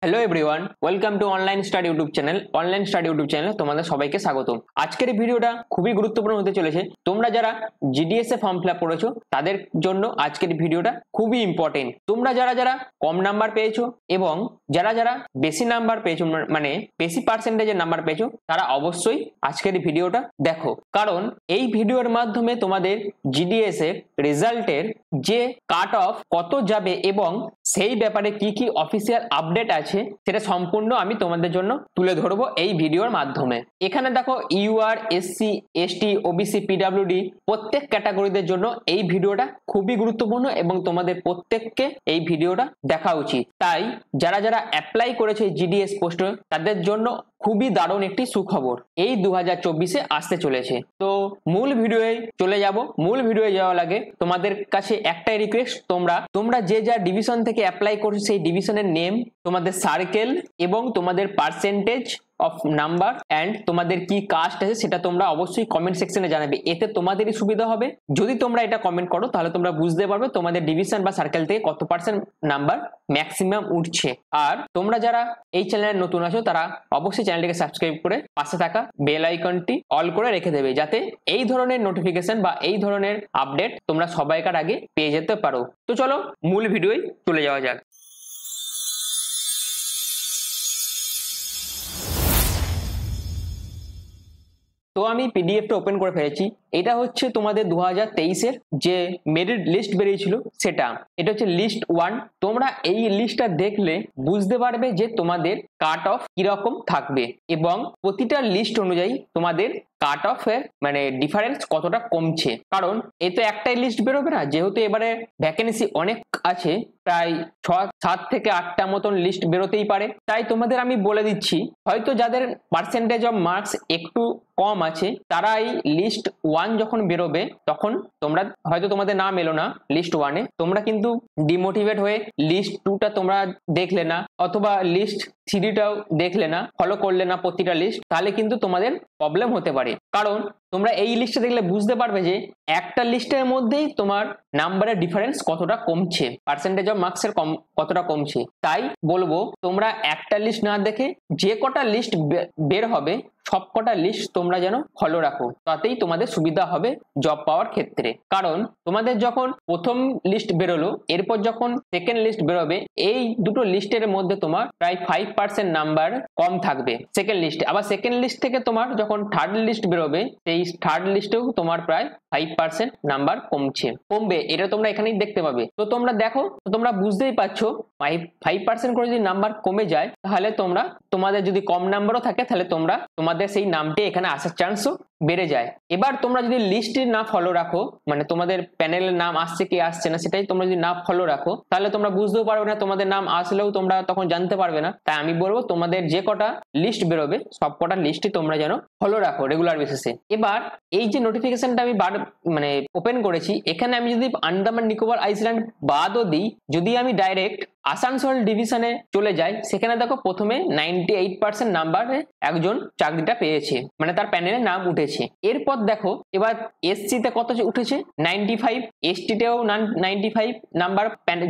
Hello everyone, welcome to online study YouTube channel. তোমাদের সবাইকে স্বাগতম। আজকের এই ভিডিওটা খুবই গুরুত্বপূর্ণ হতে চলেছে। তোমরা যারা জিডিএস এ ফর্ম ফিল আপ করেছো তাদের জন্য আজকের ভিডিওটা খুবই ইম্পর্টেন্ট। তোমরা যারা যারা কম নাম্বার পেয়েছো এবং যারা যারা বেশি নাম্বার পেয়েছো, মানে বেশি পার্সেন্টেজের নাম্বার পেয়েছো, তারা অবশ্যই আজকের ভিডিওটা দেখো, কারণ এই ভিডিওর মাধ্যমে তোমাদের জিডিএস এর রেজাল্টের যে কাট অফ কত যাবে এবং সেই ব্যাপারে কি কি অফিসিয়াল আপডেট আছে সেটা সম্পূর্ণ আমি তোমাদের জন্য তুলে ধরবো এই ভিডিওর মাধ্যমে। এখানে দেখো UR, SC, ST, OBC, PWD প্রত্যেক ক্যাটাগরিদের জন্য এই ভিডিওটা খুবই গুরুত্বপূর্ণ এবং তোমাদের প্রত্যেককে এই ভিডিওটা দেখা উচিত। তাই যারা যারা অ্যাপ্লাই করেছে জিডিএস পোস্টে তাদের জন্য খুবই দারুণ একটি সুখবর এই 2024-এ আসতে চলেছে। তো মূল ভিডিওয়ে চলে যাব। মূল ভিডিওয়ে যাওয়ার আগে তোমাদের কাছে একটাই রিকোয়েস্ট, তোমরা যে যা ডিভিশন থেকে অ্যাপ্লাই করছো সেই ডিভিশনের নেম, তোমাদের সার্কেল এবং তোমাদের পার্সেন্টেজ অফ নাম্বার এন্ড তোমাদের কি কাস্ট আছে সেটা তোমরা অবশ্যই কমেন্ট সেকশনে জানাবে। এতে তোমাদেরই সুবিধা হবে। যদি তোমরা এটা কমেন্ট করো তাহলে তোমরা বুঝতে পারবে তোমাদের ডিভিশন বা সার্কেল থেকে কত পার্সেন্ট নাম্বার ম্যাক্সিমাম উঠছে। আর তোমরা যারা এই চ্যানেলে নতুন আছো তারা অবশ্যই চ্যানেলটিকে সাবস্ক্রাইব করে পাশে থাকা বেল আইকনটি অল করে রেখে দেবে, যাতে এই ধরনের নোটিফিকেশন বা এই ধরনের আপডেট তোমরা সবাইকার আগে পেয়ে যেতে পারো। তো চলো মূল ভিডিওয় চলে যাওয়া যাক। তো আমি পিডিএফটা ওপেন করে ফেলেছি। এটা হচ্ছে তোমাদের 2023-এর যে মেরিট লিস্ট বেরিয়েছিল সেটা। এটা হচ্ছে লিস্ট 1। তোমরা এই লিস্টটা দেখলে বুঝতে পারবে যে তোমাদের কাট অফ কিরকম থাকবে এবং প্রতিটা লিস্ট অনুযায়ী তোমাদের কাট অফ এর মানে ডিফারেন্স কতটা কমছে। কারণ এ তো একটাই লিস্ট বেরোবে না, যেহেতু এবারে ভ্যাকেন্সি অনেক আছে, প্রায় 7 থেকে 8টা মতন লিস্ট বেরোতেই পারে। তাই তোমাদের আমি বলে দিচ্ছি, হয়তো যাদের পার্সেন্টেজ অফ মার্কস একটু কম আছে তারা এই লিস্ট 1 যখন বেরোবে তখন তোমরা হয়তো তোমাদের নাম এলো না লিস্ট 1-এ, তোমরা কিন্তু ডিমোটিভেট হয়ে লিস্ট 2টা তোমরা দেখলে না অথবা লিস্ট 3টাও দেখলে না, ফলো করলে না প্রতিটা লিস্ট, তাহলে কিন্তু তোমাদের প্রবলেম হতে পারে। কারণ তোমরা এই লিস্টে দেখলে বুঝতে পারবে যে একটা লিস্টের মধ্যেই তোমার নাম্বারের ডিফারেন্স কতটা কমছে, পার্সেন্টেজ অফ মার্কসের কতটা কমছে। তাই বলবো তোমরা একটা লিস্ট না দেখে যে কটা লিস্ট বের হবে সবকটা লিস্ট তোমরা যেন ফলো রাখো, তাতেই তোমাদের সুবিধা হবে জব পাওয়ার ক্ষেত্রে। কারণ তোমাদের যখন প্রথম লিস্ট বেরোলো, এরপর যখন সেকেন্ড লিস্ট বেরোবে, এই দুটো লিস্টের মধ্যে তোমার প্রায় 5% নাম্বার কম থাকবে সেকেন্ড লিস্টে। আবার সেকেন্ড লিস্ট থেকে তোমার যখন থার্ড লিস্ট বেরোবে সেই থার্ড লিস্টেও তোমার প্রায় 5% নাম্বার কমবে। এটা তোমরা এখানেই দেখতে পাবে। তো তোমরা দেখো, তো তোমরা বুঝতেই পারছো 5% করে যদি নাম্বার কমে যায় তাহলে তোমাদের যদি কম নাম্বারও থাকে তাহলে তোমাদের সেই নামটি এখানে আসার চান্সও বেড়ে যায়। এবার তোমরা যদি লিস্টে না ফলো রাখো, মানে তোমাদের প্যানেলের নাম আসছে কি আসছে না সেটাই তোমরা যদি না ফলো রাখো তাহলে তোমরা বুঝতেও পারবে না, তোমাদের নাম আসলেও তোমরা তখন জানতে পারবে না। তাই আমি বলবো তোমাদের যে কটা লিস্ট বেরোবে সব কটা লিস্টই তোমরা যেন ফলো রাখো রেগুলার বেসিসে। এবার এই যে নোটিফিকেশনটা আমি মানে ওপেন করেছি, এখানে আমি যদি আন্দামান নিকোবর আইল্যান্ড বাদও দিই, যদি আমি ডাইরেক্ট আসানসোল ডিভিশনে চলে যাই, সেখানে দেখো প্রথমে 98% নাম্বারে একজন চাকরিটা পেয়েছে, মানে তার প্যানেলে নাম উঠেছে। এরপর দেখো এবার এসসি তে কত উঠেছে 95, এসটি তেও 95 নাম্বার,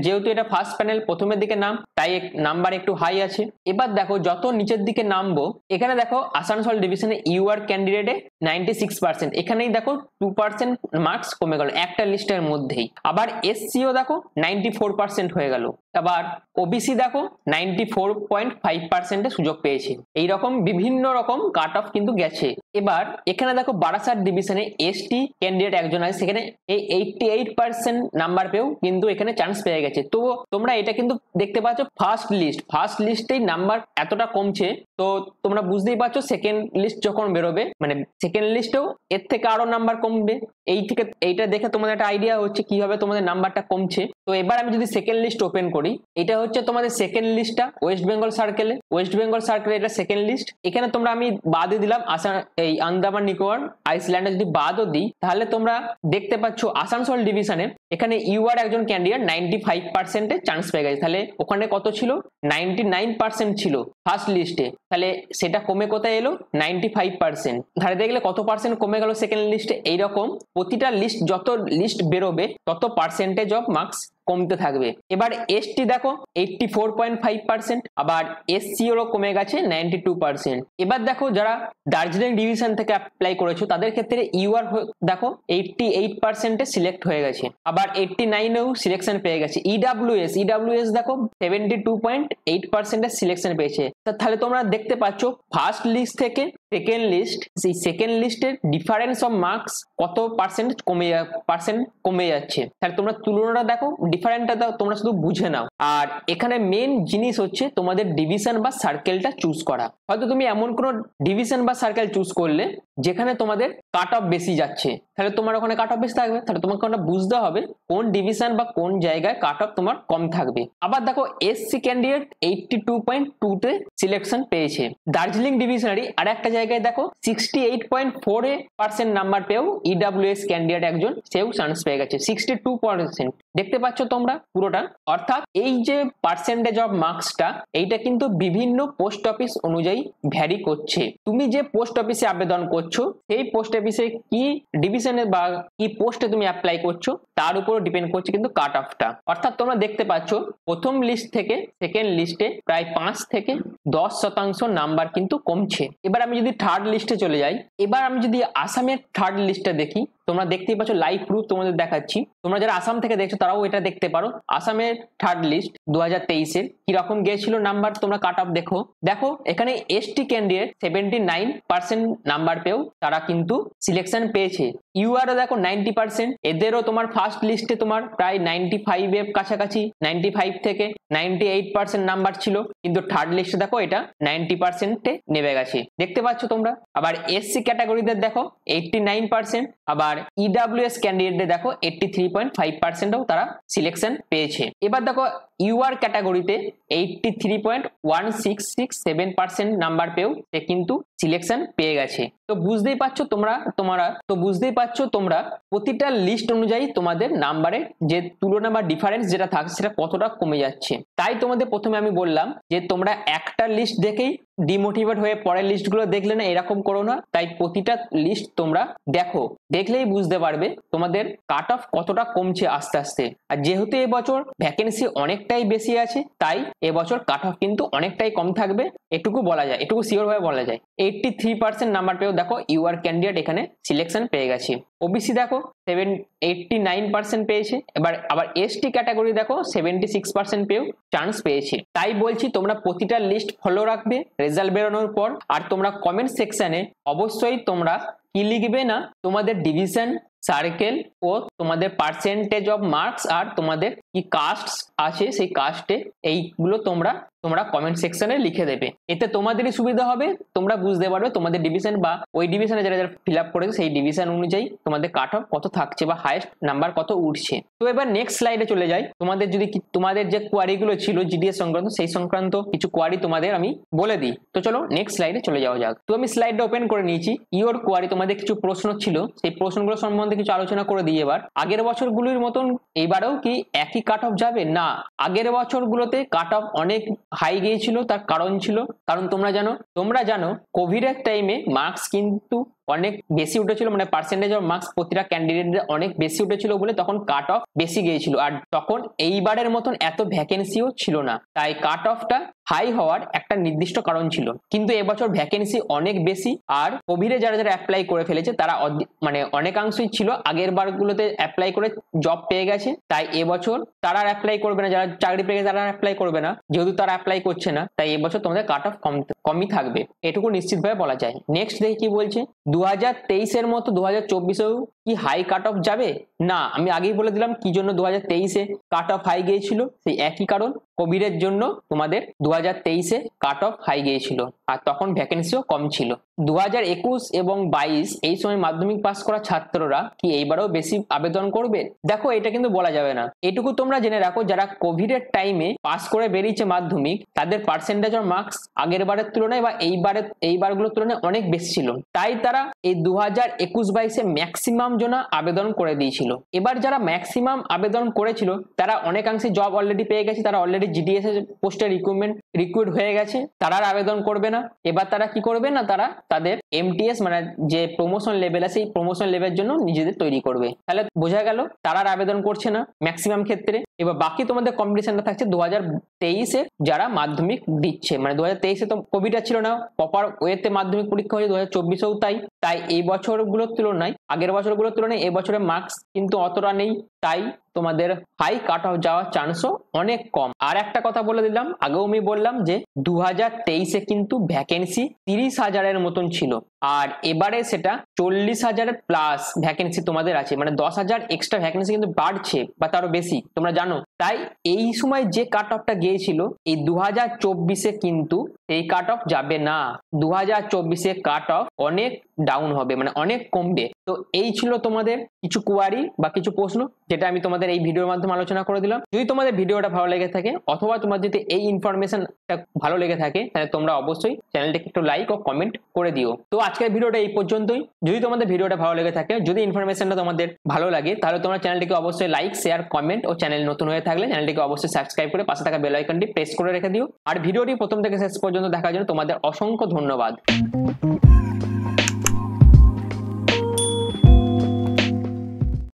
যেহেতু এটা ফার্স্ট প্যানেল প্রথমের দিকে নাম তাই নাম্বার একটু হাই আছে। এবার দেখো যত নিচের দিকে নামবো, এখানে দেখো আসানসোল ডিভিশনে ইউআর ক্যান্ডিডেটে 96%, এখানেই দেখো 2% মার্কস কমে গেল একটা লিস্টের মধ্যেই। আবার এসসিও দেখো 94% হয়ে গেল। আবার ওবিসি দেখো 94.5% সুযোগ পেয়েছে। এইরকম বিভিন্ন রকম কাট অফ কিন্তু গেছে। এবার এখানে দেখো বারাসাত ডিভিশনে এসটি ক্যান্ডিডেট একজন আছে, সেখানে এই 88% নাম্বার পেয়েও কিন্তু এখানে চান্স পেয়ে গেছে। তো তোমরা এটা কিন্তু দেখতে পাচ্ছ ফার্স্ট লিস্টেই নাম্বার এতটা কমছে, তো তোমরা বুঝতেই পারছো সেকেন্ড লিস্ট যখন বেরোবে মানে সেকেন্ড লিস্টেও এর থেকে আরো নাম্বার কমবে। এইটা দেখে তোমাদের একটা আইডিয়া হচ্ছে কিভাবে তোমাদের নাম্বারটা কমছে। তো এবার আমি যদি সেকেন্ড লিস্ট ওপেন করি, এটা হচ্ছে তোমাদের সেকেন্ড লিস্টটা ওয়েস্ট বেঙ্গল সার্কেলে এটা সেকেন্ড লিস্ট। এখানে তোমরা আমি বাদে দিলাম এই আন্দামান নিকোবর আইল্যান্ডে যদি বাদও দিই তাহলে তোমরা দেখতে পাচ্ছ আসানসোল ডিভিশনে এখানে ইউআর একজন ক্যান্ডিডেট 95% চান্স পেয়ে গেছে। তাহলে ওখানে কত ছিল 99% ছিল ফার্স্ট লিস্টে, তাহলে সেটা কমে কোথায় এলো 95%। তাহলে দেখলে কত পার্সেন্ট কমে গেল সেকেন্ড লিস্টে। এইরকম প্রতিটা লিস্ট যত লিস্ট বেরোবে তত পার্সেন্টেজ অফ মার্কস কমতে থাকবে। এবার এসটি দেখো 84.5%, আবার এসসি এরও কমে গেছে 92%। এবার দেখো যারা দার্জিলিং ডিভিশন থেকে অ্যাপ্লাই করেছো তাদের ক্ষেত্রে ইউআর দেখো 88% সিলেক্ট হয়ে গেছে, আবার 89এও সিলেকশন পেয়ে গেছে। ইডাব্লিউএস দেখো 72.8% সিলেকশন পেয়েছে। তাহলে তোমরা দেখতে পাচ্ছ ফার্স্ট লিস্ট থেকে সেকেন্ড লিস্ট, সেই সেকেন্ড লিস্টের ডিফারেন্স অফ মার্কস কত পার্সেন্ট কমে যাচ্ছে। তাহলে তোমরা তুলনাটা দেখো, ডিফারেন্টটা দাও, তোমরা শুধু বুঝে নাও। আর এখানে মেন জিনিস হচ্ছে তোমাদের ডিভিশন বা সার্কেলটা চুজ করা। হয়তো তুমি এমন কোনো ডিভিশন বা সার্কেল চুজ করলে যেখানে তোমাদের কাট অফ বেশি যাচ্ছে, তাহলে তোমার ওখানে কাট অফ বেশি থাকবে, তাহলে তোমাকে ওটা বুঝতে হবে কোন ডিভিশন বা কোন জায়গায় কাট অফ তোমার কম থাকবে। আবার দেখো এসসি ক্যান্ডিডেট 82.2 তে সিলেকশন পেয়েছে। দার্জিলিং ডিভিশনারি আর একটা জায়গায় দেখো 68.4% নাম্বার পেয়েও ইডাব্লিউএস ক্যান্ডিডেট একজন সেও চান্স পেয়ে গেছে 62%। দেখতে পাচ্ছ তোমরা পুরোটা, অর্থাৎ এই যে পার্সেন্টেজ অফ মার্কসটা এইটা কিন্তু বিভিন্ন পোস্ট অফিস অনুযায়ী ভ্যারি করছে। তুমি যে পোস্ট অফিসে আবেদন করছো সেই পোস্ট অফিসে কি ডিভিশনে বা কি পোস্টে তুমি অ্যাপ্লাই করছো তার উপর ডিপেন্ড করছে কিন্তু কাট অফটা। অর্থাৎ তোমরা দেখতে পাচ্ছ প্রথম লিস্ট থেকে সেকেন্ড লিস্টে প্রায় 5 থেকে 10% নাম্বার কিন্তু কমছে। এবার আমি যদি থার্ড লিস্টে চলে যাই, এবার আমি যদি আসামের থার্ড লিস্টটা দেখি, তোমরা দেখতেই পাচ্ছ লাইভ প্রুফ তোমাদের দেখাচ্ছি। তোমরা যারা আসাম থেকে দেখছো তারাও এটা দেখতে পারো। আসামের থার্ড লিস্ট 2023-এর কিরকম গিয়েছিল নাম্বার, তোমরা কাট অফ দেখো এখানে এসটি ক্যান্ডিডেট 79% নাম্বার পেয়েও তারা কিন্তু সিলেকশন পেয়েছে। ইউআরও দেখো 90%, এদেরও তোমার ফার্স্ট লিস্টে তোমার প্রায় 95 এর কাছাকাছি, 95 থেকে 98% নাম্বার ছিল, কিন্তু থার্ড লিস্টে দেখো এটা 90%-এ নেমে গেছে। দেখতে পাচ্ছ তোমরা। আবার এসসি ক্যাটাগরিদের দেখো 89%, আবার ইডাব্লিউএস ক্যান্ডিডেটদের দেখো 83.5%ও তারা সিলেকশন পেয়েছে। এবার দেখো ইউআর ক্যাটাগরিতে 83.1667% নাম্বার পেয়েও সে কিন্তু সিলেকশন পেয়ে গেছে। তো বুঝতেই পারছো তোমরা প্রতিটা লিস্ট অনুযায়ী তোমাদের নাম্বারের যে তুলনা বা ডিফারেন্স যেটা থাকছে সেটা কতটা কমে যাচ্ছে। তাই তোমাদের প্রথমে আমি বললাম যে তোমরা একটা লিস্ট দেখেই ডিমোটিভেট হয়ে পরের লিস্টগুলো দেখলে না, এরকম করো না। তাই প্রতিটা লিস্ট তোমরা দেখলেই বুঝতে পারবে তোমাদের কাট অফ কতটা কমছে আস্তে আস্তে। আর যেহেতু এবছর ভ্যাকেন্সি অনেকটাই বেশি আছে, তাই এবছর কাট অফ কিন্তু অনেকটাই কম থাকবে, এটুকু শিওর ভাবে বলা যায়। 83% নাম্বার পেয়েও দেখো ইউআর ক্যান্ডিডেট এখানে সিলেকশন পেয়ে গেছে। ওবিসি দেখো 89% পেয়েছে। আবার এসটি ক্যাটাগরি দেখো 76% পেয়েও চান্স পেয়েছে। তাই বলছি তোমরা প্রতিটা লিস্ট ফলো রাখবে রেজাল্ট বেরোনোর পর। আর তোমরা কমেন্ট সেকশনে অবশ্যই তোমরা কি লিখবে না, তোমাদের ডিভিশন, সার্কেল ও তোমাদের পার্সেন্টেজ অফ মার্কস আর তোমাদের কি কাস্ট আছে সেই কাস্টে এইগুলো তোমরা কমেন্ট সেকশনে লিখে দেবে। এতে তোমাদেরই সুবিধা হবে, তোমরা বুঝতে পারবে তোমাদের ডিভিশন বা ওই ডিভিশনে যারা ফিল আপ করেছে সেই ডিভিশন অনুযায়ী তোমাদের কাট অফ কত থাকছে বা হাইয়েস্ট নাম্বার কত উঠছে। তো এবার নেক্সট স্লাইডে চলে যাই। তোমাদের যে কোয়ারিগুলো ছিল জিডিএস সংক্রান্ত, সেই সংক্রান্ত কিছু কোয়ারি তোমাদের আমি বলে দিই। তো চলো নেক্সট স্লাইডে চলে যাওয়া যাক। তো আমি স্লাইডটা ওপেন করে নিয়েছি। ইওর কোয়ারি তোমাদের কিছু প্রশ্ন ছিল, সেই প্রশ্নগুলো সম্বন্ধে কিছু আলোচনা করে দিই। এবার আগের বছরগুলির মতন এইবারেও কি একই কাট অফ যাবে? না, আগের বছরগুলোতে কাট অফ অনেক হাই গিয়েছিল। তার কারণ তোমরা জানো কোভিড এর টাইমে মার্কস কিন্তু অনেক বেশি উঠেছিল, মানে পার্সেন্টেজ অফ মার্কস প্রতিটা ক্যান্ডিডেটের অনেক বেশি উঠেছিল বলে তখন কাট অফ বেশি গিয়েছিল। আর তখন এইবারের মতন এত ভ্যাকেন্সিও ছিল না, তাই কাট অফটা হাই হওয়ার একটা নির্দিষ্ট কারণ ছিল। কিন্তু এবছর ভ্যাকেন্সি অনেক বেশি, আর কোভিডে যারা অ্যাপ্লাই করে ফেলেছে তারা মানে অনেকাংশই ছিল আগের বারগুলোতে অ্যাপ্লাই করে জব পেয়ে গেছে। তাই এবছর তারা অ্যাপ্লাই করবে না, যারা চাকরি পেয়ে গেছে তারা অ্যাপ্লাই করবে না, যেহেতু তারা অ্যাপ্লাই করছে না। তাই এবছর তোমাদের কাট অফ কমই থাকবে, এটুকু নিশ্চিতভাবে বলা যায়। নেক্সট দেখি কি বলছে। 2023-এর মতো 2024-এও কি হাই কাট অফ যাবে? না, আমি আগেই বলে দিলাম কি জন্য 2023-এ কাট অফ হাই গিয়েছিল। সেই একই কারণ, কোভিড এর জন্য তোমাদের 2023-এ কাট অফ হাই গিয়েছিল, আর তখন ভ্যাকেন্সিও কম ছিল। 2021 এবং 22 এই সময় মাধ্যমিক পাস করা ছাত্ররা কি এইবারও বেশি আবেদন করবে? দেখো, এটা কিন্তু বলা যাবে না। এটুকু তোমরা জেনে রাখো, যারা কোভিড এর টাইমে পাস করে বেরিয়েছে মাধ্যমিক, তাদের পার্সেন্টেজ অফ মার্কস আগের বারের তুলনায় বা এইবারগুলোর তুলনায় অনেক বেশি ছিল। তাই তারা এই 2021-22-এ ম্যাক্সিমাম জন আবেদন করে দিয়েছিল। এবার যারা ম্যাক্সিমাম আবেদন করেছিল তারা অনেকাংশে জব অলরেডি পেয়ে গেছে, তারা অলরেডি জিডিএস এর পোস্টে রিক্রুট হয়ে গেছে, তারা আর আবেদন করবে না। এবার তারা কি করবে না, তারা তাদের এমটিএস মানে যে প্রমোশন লেভেল আছে, এই প্রমোশন লেভেলের জন্য নিজেদের তৈরি করবে। তাহলে বোঝা গেল তারা আর আবেদন করছে না ম্যাক্সিমাম ক্ষেত্রে। এবার বাকি তোমাদের কম্পিটিশনটা থাকছে 2023-এ যারা মাধ্যমিক দিচ্ছে, মানে 2023-এ তো কোভিড ছিল না, প্রপার ওয়েতে মাধ্যমিক পরীক্ষা হয়েছে, 2024-এও তাই এই বছরগুলোর তুলনায়, আগের বছরগুলোর তুলনায় এই বছরের মার্কস কিন্তু অতটা নেই, তাই তোমাদের হাই কাট অফ যাওয়ার চান্সও অনেক কম। আর একটা কথা বলে দিলাম, আগেও আমি বললাম যে 2023-এ কিন্তু ভ্যাকেন্সি 30,000-এর মতন ছিল, আর এবারে সেটা 40,000 প্লাস ভ্যাকেন্সি তোমাদের আছে, মানে 10,000 এক্সট্রা ভ্যাকেন্সি কিন্তু বাড়ছে বা তারও বেশি, তোমরা জানো। তাই এই সময় যে কাট অফটা গিয়েছিল এই 2024-এ কিন্তু এই কাট অফ যাবে না, 2024-এ কাট অফ অনেক ডাউন হবে, মানে অনেক কমবে। তো এই ছিল তোমাদের কিছু কোয়ারি বা কিছু প্রশ্ন, যেটা আমি তোমাদের এই ভিডিওর মাধ্যমে আলোচনা করে দিলাম। যদি তোমাদের ভিডিওটা ভালো লেগে থাকে অথবা তোমার যদি এই ইনফরমেশনটা ভালো লেগে থাকে, তাহলে তোমরা অবশ্যই চ্যানেলটাকে একটু লাইক ও কমেন্ট করে দিও। তো আজকের ভিডিওটা এই পর্যন্তই। যদি তোমাদের ভিডিওটা ভালো লেগে থাকে, যদি ইনফরমেশনটা তোমাদের ভালো লাগে, তাহলে তোমরা চ্যানেলটিকে অবশ্যই লাইক, শেয়ার, কমেন্ট ও চ্যানেল নতুন হয়ে থাকলে চ্যানেলটিকে অবশ্যই সাবস্ক্রাইব করে পাশে থাকা বেল আইকনটি প্রেস করে রেখে দিও। আর ভিডিওটি প্রথম থেকে শেষ পর্যন্ত দেখার জন্য তোমাদের অসংখ্য ধন্যবাদ।